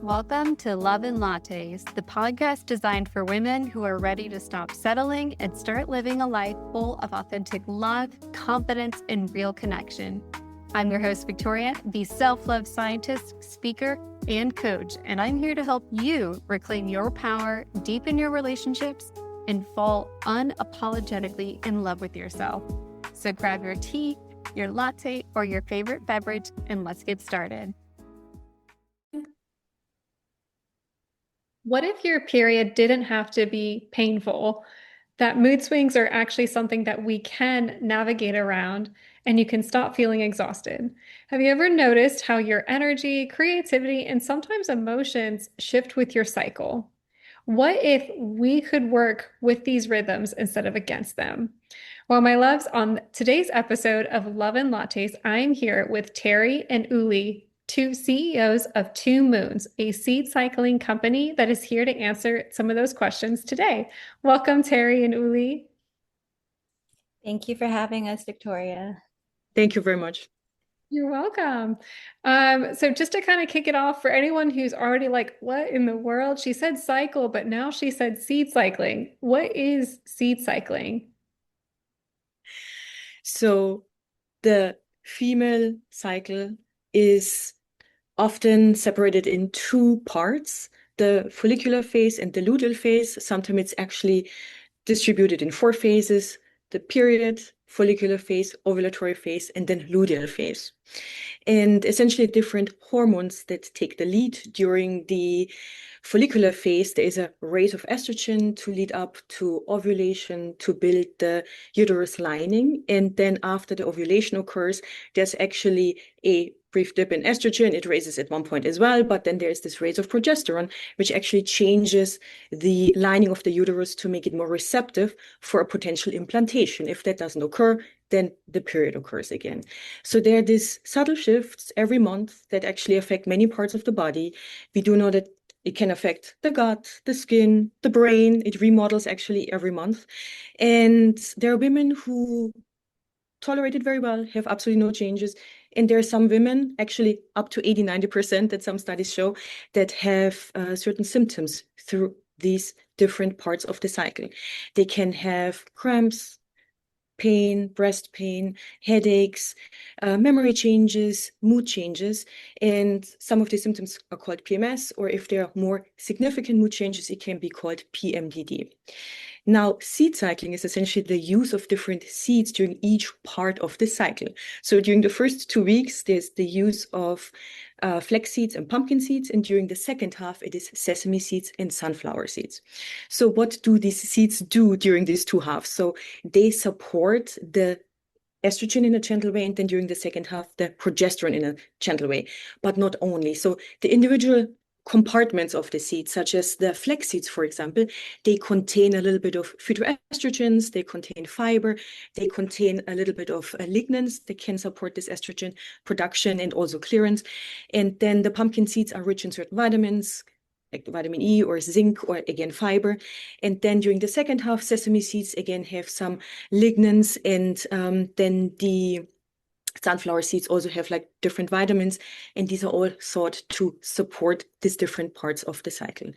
Welcome to Love Lattes, the podcast designed for women who are ready to stop settling and start living a life full of authentic love, confidence, and real connection. I'm your host, Victoria, the self-love scientist, speaker, and coach, and I'm here to help you reclaim your power, deepen your relationships, and fall unapologetically in love with yourself. So grab your tea, your latte, or your favorite beverage, and let's get started. What if your period didn't have to be painful? That mood swings are actually something that we can navigate around and you can stop feeling exhausted. Have you ever noticed how your energy, creativity, and sometimes emotions shift with your cycle? What if we could work with these rhythms instead of against them? Well, my loves, on today's episode of Love and Lattes, I'm here with Terry and Uli, two CEOs of Two Moons, a seed cycling company that is here to answer some of those questions today. Welcome, Terry and Uli. Thank you for having us, Victoria. Thank you very much. You're welcome. So just to kind of kick it off for anyone who's already like, what in the world? She said cycle, but now she said seed cycling. What is seed cycling? So the female cycle is often separated in two parts, the follicular phase and the luteal phase. Sometimes it's actually distributed in four phases: the period, follicular phase, ovulatory phase, and then luteal phase. And essentially different hormones that take the lead during the follicular phase. There is a rate of estrogen to lead up to ovulation to build the uterus lining. And then after the ovulation occurs, there's actually a brief dip in estrogen. It raises at one point as well, but then there's this raise of progesterone, which actually changes the lining of the uterus to make it more receptive for a potential implantation. If that doesn't occur, then the period occurs again. So there are these subtle shifts every month that actually affect many parts of the body. We do know that it can affect the gut, the skin, the brain. It remodels actually every month. And there are women who tolerate it very well, have absolutely no changes. And there are some women, actually up to 80–90% that some studies show, that have certain symptoms through these different parts of the cycle. They can have cramps, pain, breast pain, headaches, memory changes, mood changes. And some of the symptoms are called PMS, or if there are more significant mood changes, it can be called PMDD. Now, seed cycling is essentially the use of different seeds during each part of the cycle. So during the first 2 weeks, there's the use of flax seeds and pumpkin seeds. And during the second half, it is sesame seeds and sunflower seeds. So what do these seeds do during these two halves? So they support the estrogen in a gentle way, and then during the second half, the progesterone in a gentle way, but not only. So the individual compartments of the seeds, such as the flax seeds, for example, they contain a little bit of phytoestrogens, they contain fiber, they contain a little bit of lignans that can support this estrogen production and also clearance. And then the pumpkin seeds are rich in certain vitamins, like vitamin E or zinc, or again fiber. And then during the second half, sesame seeds again have some lignans, and then the sunflower seeds also have like different vitamins, and these are all thought to support these different parts of the cycle.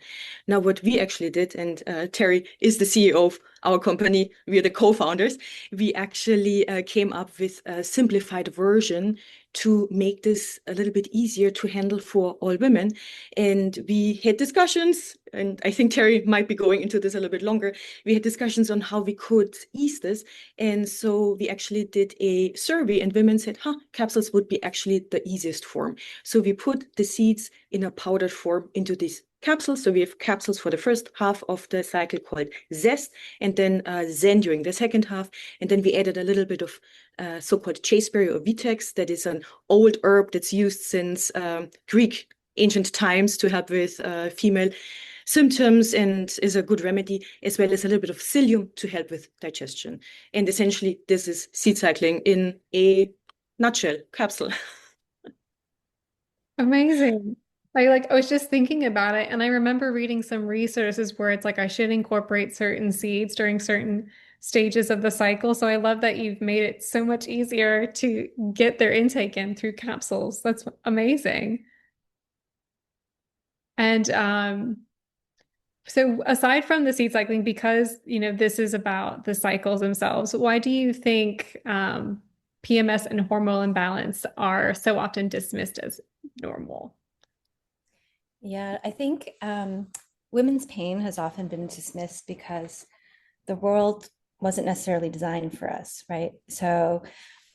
Now, what we actually did, and Terry is the CEO of our company, we are the co-founders, we actually came up with a simplified version to make this a little bit easier to handle for all women. And we had discussions, and I think Terry might be going into this a little bit longer. We had discussions on how we could ease this. And so we actually did a survey, and women said, capsules would be actually the easiest form. So we put the seeds in a powdered form into these capsules. So we have capsules for the first half of the cycle called Zest, and then Zen during the second half. And then we added a little bit of so-called chasteberry or vitex, that is an old herb that's used since Greek ancient times to help with female symptoms and is a good remedy, as well as a little bit of psyllium to help with digestion. And essentially, this is seed cycling in a nutshell capsule. Amazing. I was just thinking about it, and I remember reading some resources where it's like I should incorporate certain seeds during certain stages of the cycle. So I love that you've made it so much easier to get their intake in through capsules. That's amazing. And so aside from the seed cycling, because this is about the cycles themselves, why do you think PMS and hormonal imbalance are so often dismissed as normal? Yeah, I think women's pain has often been dismissed because the world wasn't necessarily designed for us, right? So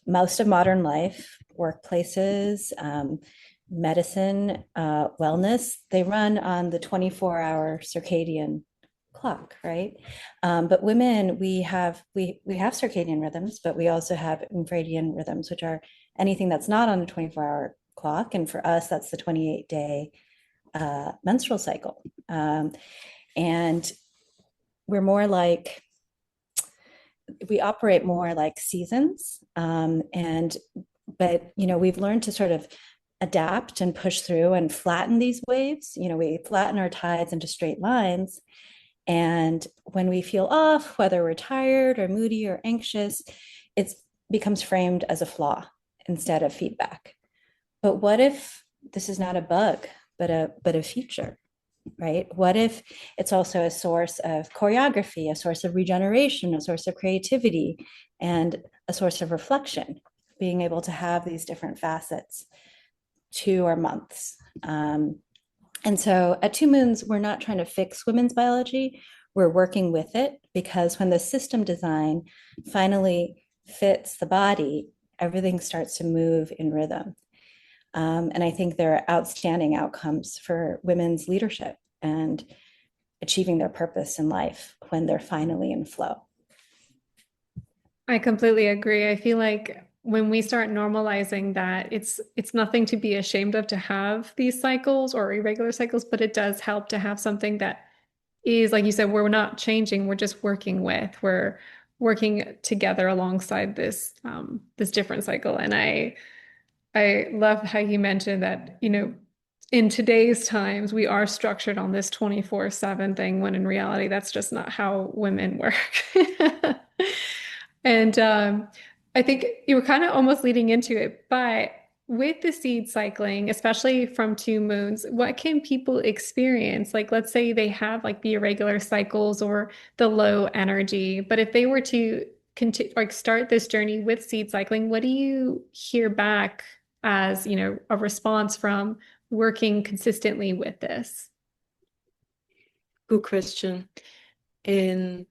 most of modern life, workplaces, medicine, wellness, they run on the 24-hour circadian clock, right? But women, we have circadian rhythms, but we also have infradian rhythms, which are anything that's not on a 24-hour clock. And for us, that's the 28-day menstrual cycle. And we're more like, we operate more like seasons. But we've learned to sort of adapt and push through and flatten these waves. We flatten our tides into straight lines. And when we feel off, whether we're tired or moody or anxious, it becomes framed as a flaw instead of feedback. But what if this is not a bug, but a feature, right? What if it's also a source of choreography, a source of regeneration, a source of creativity, and a source of reflection, being able to have these different facets to our months. And so at Two Moons, we're not trying to fix women's biology. We're working with it, because when the system design finally fits the body, everything starts to move in rhythm. And I think there are outstanding outcomes for women's leadership and achieving their purpose in life when they're finally in flow. I completely agree. I feel like when we start normalizing that, it's nothing to be ashamed of to have these cycles or irregular cycles, but it does help to have something that is, like you said, we're not changing, we're just working with, we're working together alongside this different cycle. And I love how you mentioned that, in today's times, we are structured on this 24/7 thing, when in reality, that's just not how women work. And I think you were kind of almost leading into it, but with the seed cycling, especially from Two Moons, what can people experience? Like, let's say they have like the irregular cycles or the low energy, but if they were to continue, like start this journey with seed cycling, what do you hear back as, a response from working consistently with this? Good question. And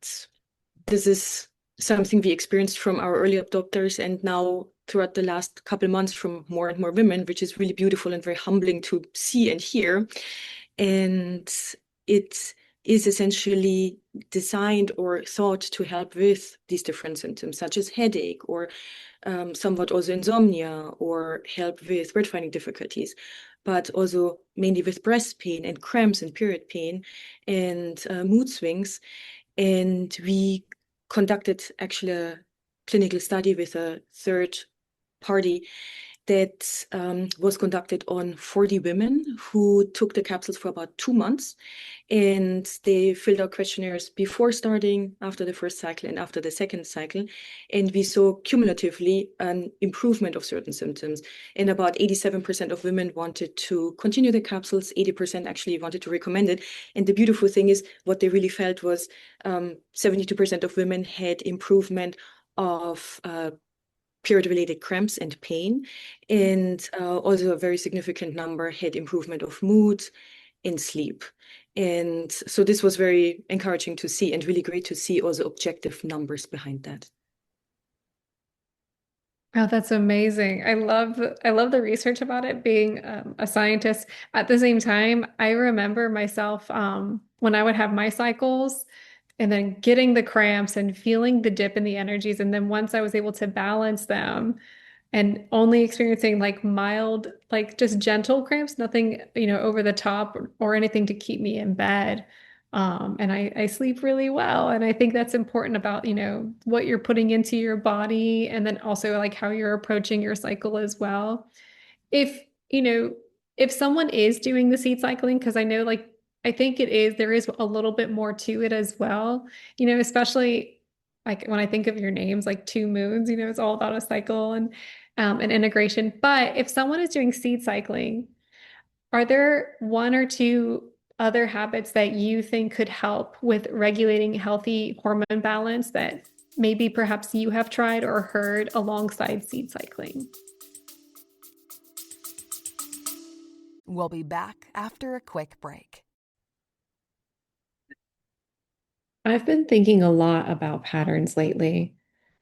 this is something we experienced from our early adopters, and now throughout the last couple months from more and more women, which is really beautiful and very humbling to see and hear. And it is essentially designed or thought to help with these different symptoms, such as headache or somewhat also insomnia, or help with word finding difficulties, but also mainly with breast pain and cramps and period pain and mood swings. And we conducted actually a clinical study with a third party that was conducted on 40 women who took the capsules for about 2 months. And they filled out questionnaires before starting, after the first cycle, and after the second cycle. And we saw cumulatively an improvement of certain symptoms. And about 87% of women wanted to continue the capsules, 80% actually wanted to recommend it. And the beautiful thing is, what they really felt was 72% of women had improvement of period-related cramps and pain, and also a very significant number had improvement of mood and sleep. And so this was very encouraging to see, and really great to see also objective numbers behind that. Oh, that's amazing. I love the research about it. Being a scientist, at the same time, I remember myself when I would have my cycles and then getting the cramps and feeling the dip in the energies. And then once I was able to balance them and only experiencing like mild, like just gentle cramps, nothing, over the top or anything to keep me in bed. And I sleep really well. And I think that's important about, what you're putting into your body, and then also like how you're approaching your cycle as well. If, you know, if someone is doing the seed cycling, because I know like I think there is a little bit more to it as well, especially like when I think of your names, like Two Moons, it's all about a cycle and an integration. But if someone is doing seed cycling, Are there one or two other habits that you think could help with regulating healthy hormone balance that maybe perhaps you have tried or heard alongside seed cycling? We'll be back after a quick break. I've been thinking a lot about patterns lately,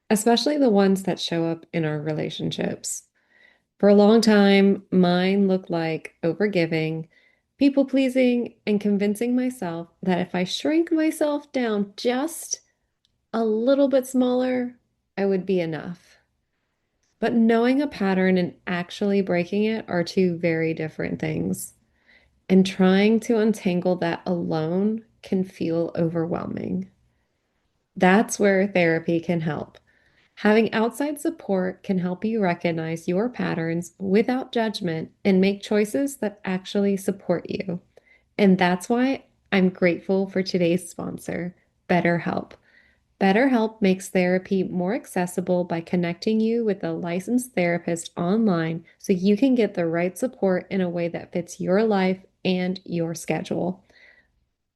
especially the ones that show up in our relationships. For a long time, mine looked like overgiving, people pleasing, and convincing myself that if I shrink myself down just a little bit smaller, I would be enough. But knowing a pattern and actually breaking it are two very different things. And trying to untangle that alone can feel overwhelming. That's where therapy can help. Having outside support can help you recognize your patterns without judgment and make choices that actually support you. And that's why I'm grateful for today's sponsor, BetterHelp. BetterHelp makes therapy more accessible by connecting you with a licensed therapist online so you can get the right support in a way that fits your life and your schedule.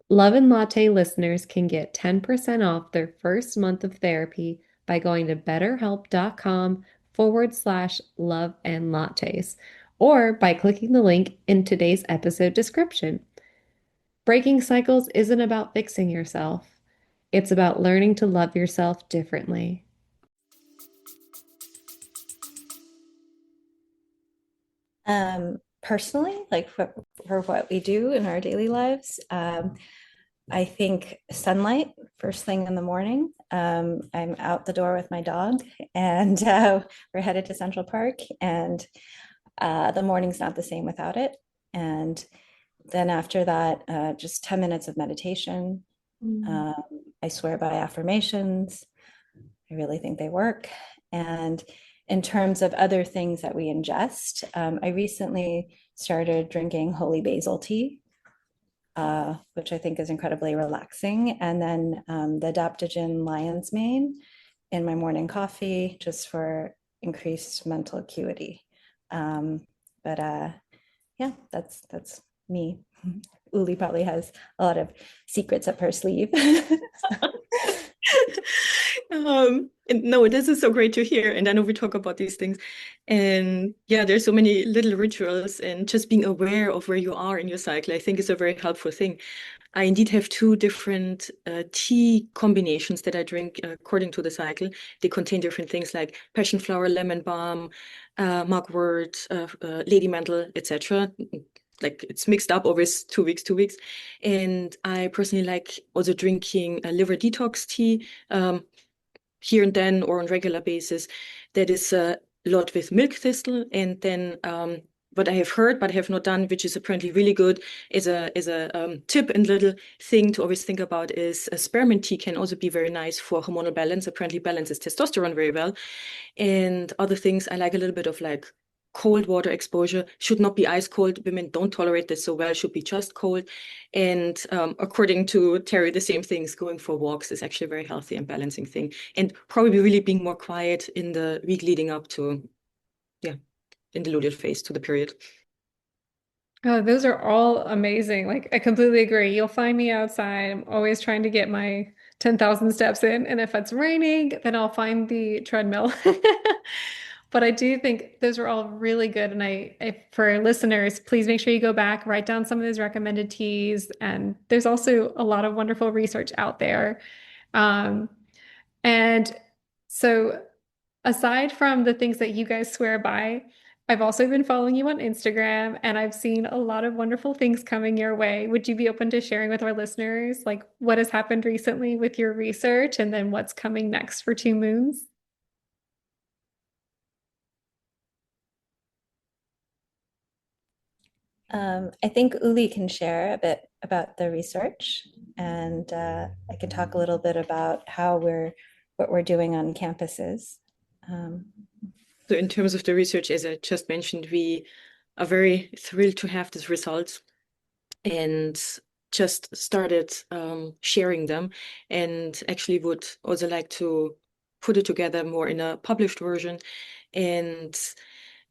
Love and Latte listeners can get 10% off their first month of therapy by going to betterhelp.com/love and lattes or by clicking the link in today's episode description. Breaking cycles isn't about fixing yourself. It's about learning to love yourself differently. Personally, like for what we do in our daily lives, I think sunlight first thing in the morning. I'm out the door with my dog, and we're headed to Central Park, and the morning's not the same without it. And then after that, just 10 minutes of meditation. I swear by affirmations. I really think they work. And in terms of other things that we ingest, I recently started drinking holy basil tea, which I think is incredibly relaxing. And then the adaptogen lion's mane in my morning coffee, just for increased mental acuity. Yeah, that's me. Uli probably has a lot of secrets up her sleeve. And no, this is so great to hear. And I know we talk about these things. And yeah, there's so many little rituals, and just being aware of where you are in your cycle, I think is a very helpful thing. I indeed have two different tea combinations that I drink according to the cycle. They contain different things like passion flower, lemon balm, mugwort, lady mantle, etc. Like it's mixed up always 2 weeks, 2 weeks. And I personally like also drinking a liver detox tea here and then or on regular basis. That is a lot with milk thistle. And then what I have heard but have not done, which is apparently really good, is a tip and little thing to always think about, is a spearmint tea can also be very nice for hormonal balance. Apparently balances testosterone very well. And other things, I like a little bit of like cold water exposure. Should not be ice cold. Women don't tolerate this so well, should be just cold. And according to Terry, the same things, going for walks is actually a very healthy and balancing thing. And probably really being more quiet in the week leading up to, in the luteal phase, to the period. Oh, those are all amazing. Like, I completely agree. You'll find me outside. I'm always trying to get my 10,000 steps in. And if it's raining, then I'll find the treadmill. But I do think those are all really good. And for listeners, please make sure you go back, write down some of those recommended teas. And there's also a lot of wonderful research out there. Um, and so aside from the things that you guys swear by, I've also been following you on Instagram and I've seen a lot of wonderful things coming your way. Would you be open to sharing with our listeners, like what has happened recently with your research and then what's coming next for Two Moons? I think Uli can share a bit about the research, and I can talk a little bit about what we're doing on campuses. So in terms of the research, as I just mentioned, we are very thrilled to have these results and just started sharing them, and actually would also like to put it together more in a published version. And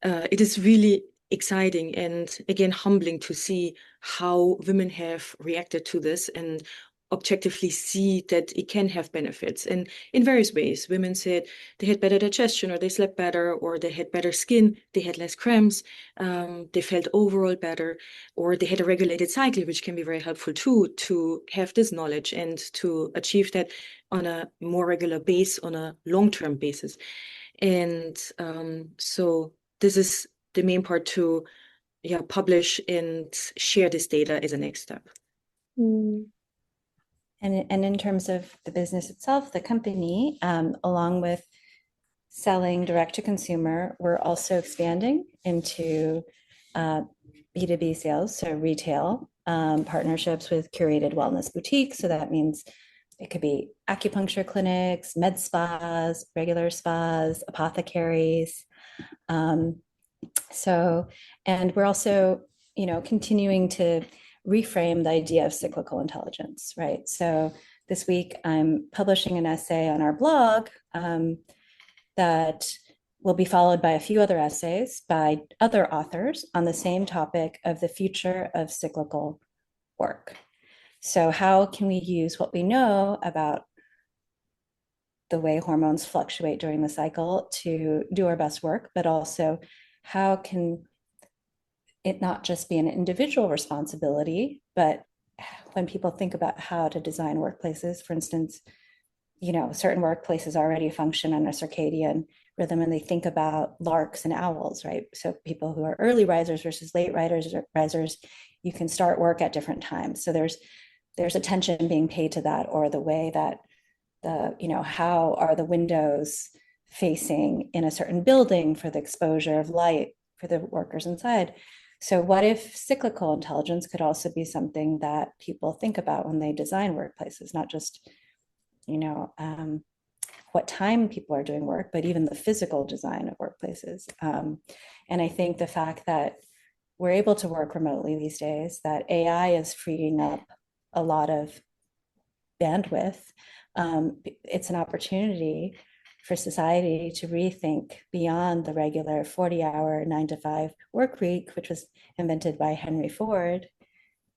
it is really exciting and again humbling to see how women have reacted to this and objectively see that it can have benefits. And in various ways, women said they had better digestion, or they slept better, or they had better skin, they had less cramps, they felt overall better, or they had a regulated cycle, which can be very helpful too, to have this knowledge and to achieve that on a more regular base, on a long-term basis. And so this is the main part, to publish and share this data as a next step. Mm. And in terms of the business itself, the company, along with selling direct to consumer, we're also expanding into B2B sales, so retail, partnerships with curated wellness boutiques. So that means it could be acupuncture clinics, med spas, regular spas, apothecaries. And we're also, continuing to reframe the idea of cyclical intelligence, right? So this week I'm publishing an essay on our blog that will be followed by a few other essays by other authors on the same topic of the future of cyclical work. So how can we use what we know about the way hormones fluctuate during the cycle to do our best work, but also how can it not just be an individual responsibility, but when people think about how to design workplaces, for instance, certain workplaces already function on a circadian rhythm, and they think about larks and owls, right? So people who are early risers versus late risers, you can start work at different times. So there's attention being paid to that, or the way that how are the windows facing in a certain building for the exposure of light for the workers inside. So what if cyclical intelligence could also be something that people think about when they design workplaces, not just, what time people are doing work, but even the physical design of workplaces. And I think the fact that we're able to work remotely these days, that AI is freeing up a lot of bandwidth, it's an opportunity for society to rethink beyond the regular 40-hour 9 to 5 work week, which was invented by Henry Ford,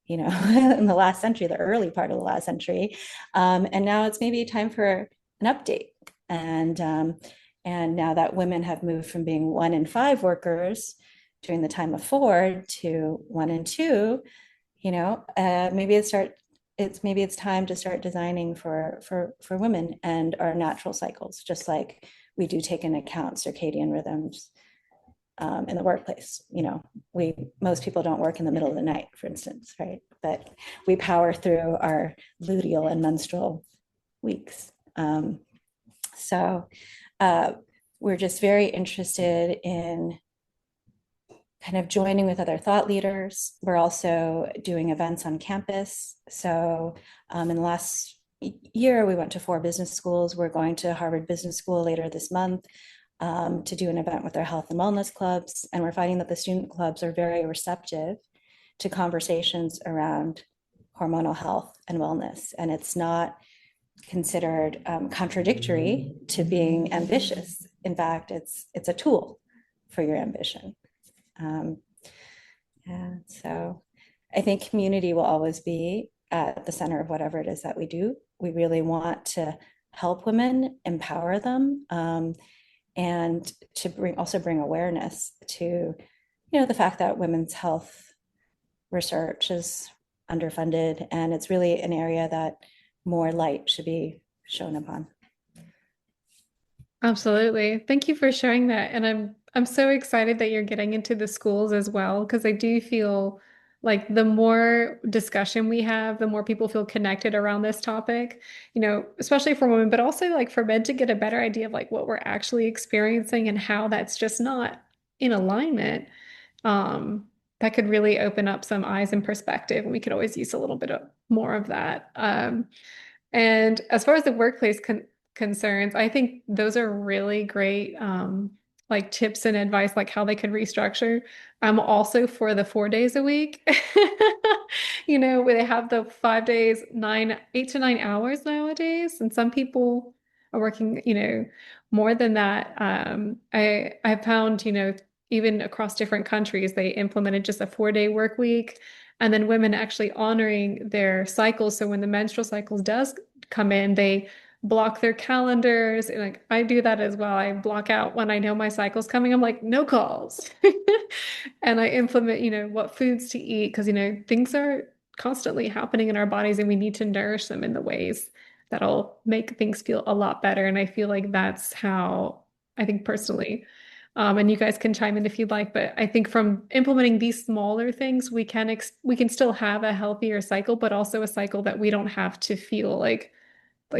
in the last century, the early part of the last century. And now it's maybe time for an update. And now that women have moved from being 1 in 5 workers during the time of Ford to 1 in 2, maybe it's time to start designing for women and our natural cycles, just like we do take into account circadian rhythms in the workplace. Most people don't work in the middle of the night, for instance, right? But we power through our luteal and menstrual weeks. So we're just very interested in kind of joining with other thought leaders. We're also doing events on campus. So in the last year, we went to 4 business schools. We're going to Harvard Business School later this month to do an event with our health and wellness clubs. And we're finding that the student clubs are very receptive to conversations around hormonal health and wellness. And it's not considered contradictory to being ambitious. In fact, it's a tool for your ambition. And so I think community will always be at the center of whatever it is that we do. We really want to help women, empower them, and to bring awareness to, the fact that women's health research is underfunded, and it's really an area that more light should be shown upon. Absolutely. Thank you for sharing that. And I'm so excited that you're getting into the schools as well, because I do feel like the more discussion we have, the more people feel connected around this topic, especially for women, but also like for men to get a better idea of like what we're actually experiencing and how that's just not in alignment. That could really open up some eyes and perspective. And we could always use a little bit more of that. And as far as the workplace concerns, I think those are really great, like tips and advice, like how they could restructure. I'm also for the 4 days a week, where they have the 5 days, 8 to 9 hours nowadays. And some people are working, more than that. I found, even across different countries, they implemented just a 4-day work week, and then women actually honoring their cycles. So when the menstrual cycles does come in, they block their calendars. And like I do that as well. I block out when I know my cycle's coming. I'm like, no calls. And I implement, what foods to eat because, things are constantly happening in our bodies and we need to nourish them in the ways that'll make things feel a lot better. And I feel like that's how I think personally, and you guys can chime in if you'd like, but I think from implementing these smaller things, we can still have a healthier cycle, but also a cycle that we don't have to feel like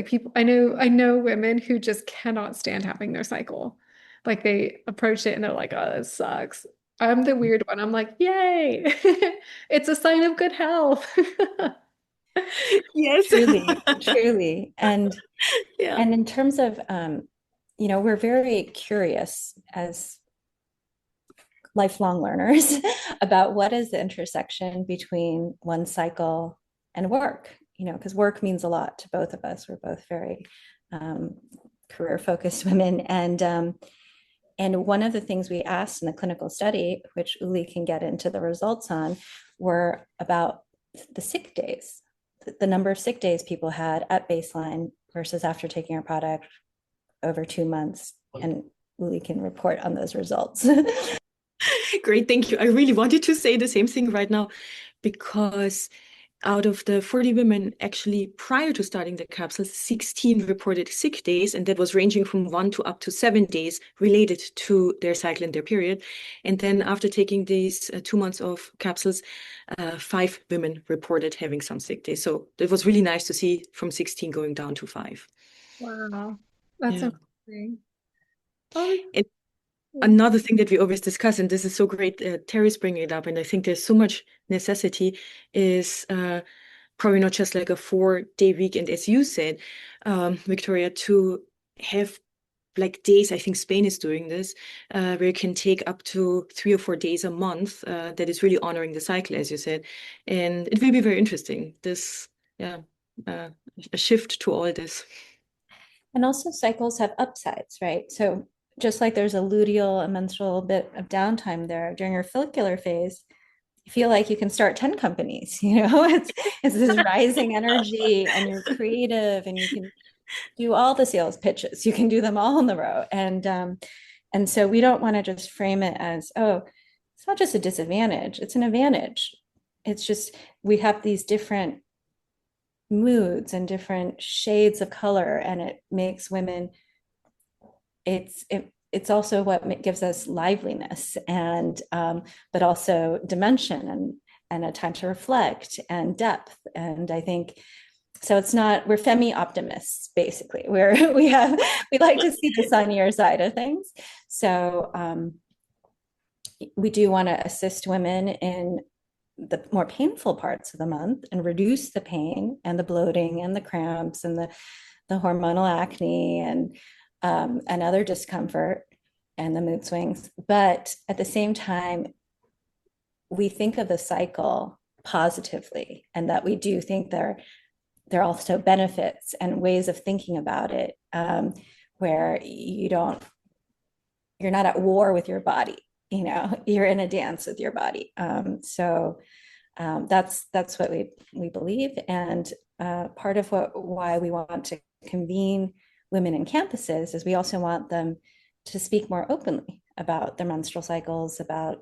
people. I know women who just cannot stand having their cycle. Like they approach it and they're like, "Oh, this sucks." I'm the weird one. I'm like, "Yay!" It's a sign of good health. Yes. Truly, truly. Yeah. And in terms of, we're very curious as lifelong learners about what is the intersection between one cycle and work, because work means a lot to both of us. We're both very career focused women. And one of the things we asked in the clinical study, which Uli can get into the results on, were about the sick days, the number of sick days people had at baseline versus after taking our product over 2 months. And Uli can report on those results. Great, thank you. I really wanted to say the same thing right now because out of the 40 women actually prior to starting the capsules, 16 reported sick days, and that was ranging from 1 to up to 7 days related to their cycle and their period. And then after taking these 2 months of capsules, 5 women reported having some sick days. So it was really nice to see from 16 going down to 5. Wow, that's Yeah. amazing. Oh, And another thing that we always discuss, and this is so great, Terry's bringing it up, and I think there's so much necessity, is probably not just like a 4-day weekend, as you said, Victoria, to have like days, I think Spain is doing this, where you can take up to 3 or 4 days a month that is really honoring the cycle, as you said. And it will be very interesting, this, a shift to all this. And also cycles have upsides, right? So just like there's a luteal and menstrual bit of downtime there during your follicular phase, you feel like you can start 10 companies, it's this rising energy and you're creative and you can do all the sales pitches. You can do them all in the row. And so we don't want to just frame it as, oh, it's not just a disadvantage, it's an advantage. It's just we have these different moods and different shades of color, and it makes women, it's also what gives us liveliness and but also dimension and a time to reflect and depth. And I think so it's not, we're femi optimists, basically. We like to see the sunnier side of things. So we do want to assist women in the more painful parts of the month and reduce the pain and the bloating and the cramps and the hormonal acne and other discomfort and the mood swings. But at the same time, we think of the cycle positively, and that we do think there are also benefits and ways of thinking about it, where you're not at war with your body, you're in a dance with your body. So that's what we believe. And part of why we want to convene women in campuses is we also want them to speak more openly about their menstrual cycles, about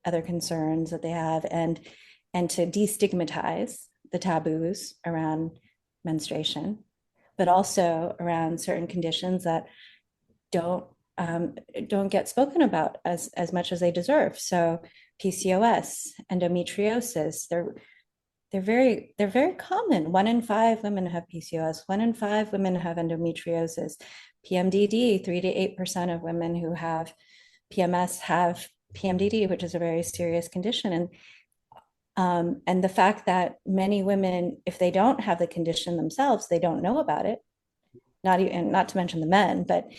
other concerns that they have, and to destigmatize the taboos around menstruation, but also around certain conditions that don't get spoken about as much as they deserve. So PCOS, endometriosis, they're very common. 1 in 5 women have PCOS. 1 in 5 women have endometriosis. PMDD, 3 to 8% of women who have PMS have PMDD, which is a very serious condition. And the fact that many women, if they don't have the condition themselves, they don't know about it. Not to mention the men, but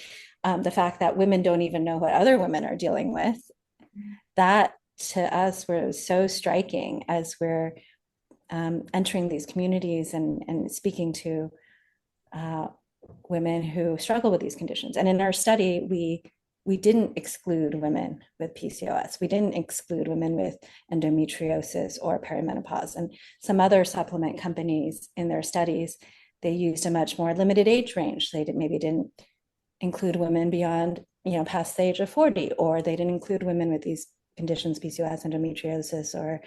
the fact that women don't even know what other women are dealing with, that to us was so striking as we're entering these communities and speaking to women who struggle with these conditions. And in our study, we we didn't exclude women with PCOS. We didn't exclude women with endometriosis or perimenopause. And some other supplement companies in their studies, they used a much more limited age range. They maybe didn't include women beyond, past the age of 40, or they didn't include women with these conditions, PCOS, endometriosis, or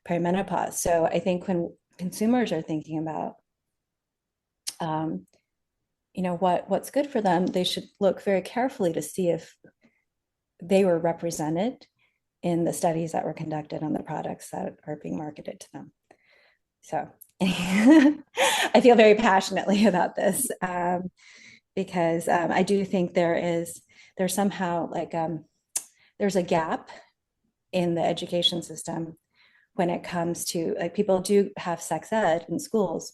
perimenopause. So I think when consumers are thinking about what's good for them, they should look very carefully to see if they were represented in the studies that were conducted on the products that are being marketed to them. So I feel very passionately about this because I do think there's somehow like there's a gap in the education system when it comes to, like, people do have sex ed in schools,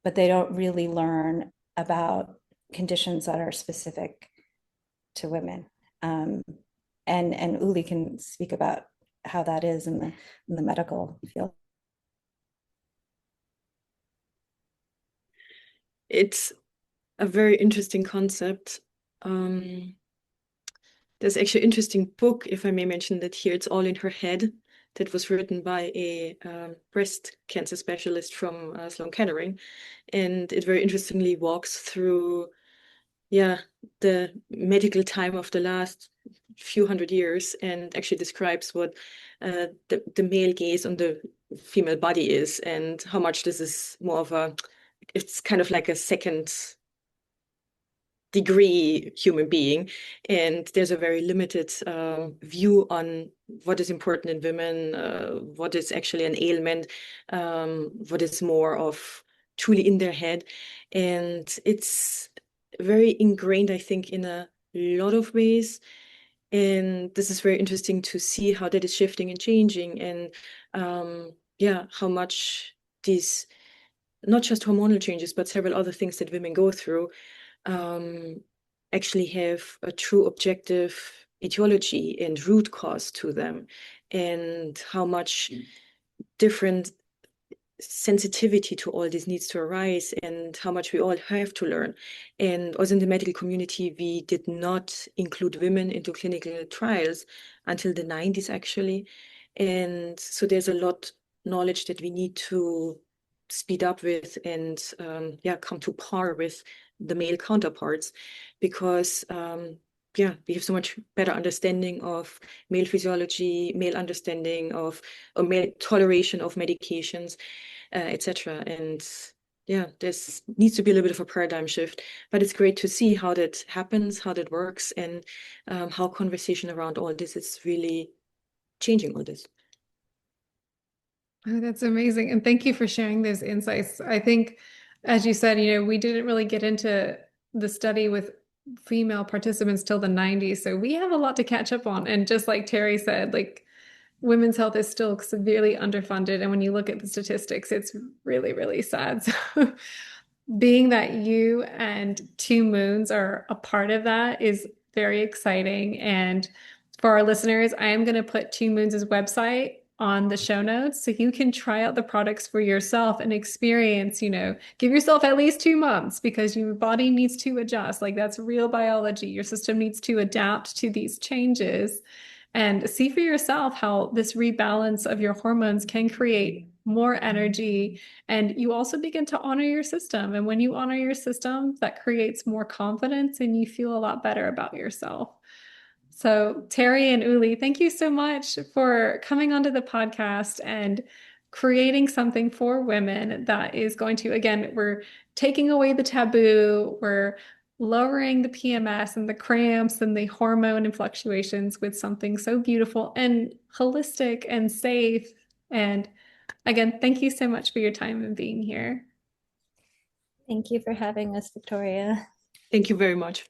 but they don't really learn about conditions that are specific to women. And Uli can speak about how that is in the medical field. It's a very interesting concept. There's actually an interesting book, if I may mention that here. It's All in Her Head, that was written by a breast cancer specialist from Sloan Kettering. And it very interestingly walks through, the medical time of the last few hundred years, and actually describes what the male gaze on the female body is, and how much this is more of it's kind of like a second degree human being, and there's a very limited view on what is important in women, what is actually an ailment, what is more of truly in their head. And it's very ingrained, I think, in a lot of ways. And this is very interesting to see how that is shifting and changing, and how much these, not just hormonal changes, but several other things that women go through actually have a true objective etiology and root cause to them, and how much different sensitivity to all this needs to arise, and how much we all have to learn. And also in the medical community, we did not include women into clinical trials until the 90s, actually. And so there's a lot knowledge that we need to speed up with and come to par with the male counterparts, because we have so much better understanding of male physiology, male understanding of, or male toleration of medications, etc. And this needs to be a little bit of a paradigm shift, but it's great to see how that happens, how that works, and how conversation around all this is really changing all this. Oh, that's amazing. And thank you for sharing those insights. I think, as you said, we didn't really get into the study with female participants till the 90s. So we have a lot to catch up on. And just like Terry said, like, women's health is still severely underfunded. And when you look at the statistics, it's really, really sad. So being that you and Two Moons are a part of that is very exciting. And for our listeners, I am going to put Two Moons' website on the show notes so you can try out the products for yourself and experience, give yourself at least 2 months, because your body needs to adjust. Like, that's real biology. Your system needs to adapt to these changes, and see for yourself how this rebalance of your hormones can create more energy. And you also begin to honor your system. And when you honor your system, that creates more confidence and you feel a lot better about yourself. So Terry and Uli, thank you so much for coming onto the podcast and creating something for women that is going to, again, we're taking away the taboo, we're lowering the PMS and the cramps and the hormone and fluctuations with something so beautiful and holistic and safe. And again, thank you so much for your time and being here. Thank you for having us, Victoria. Thank you very much.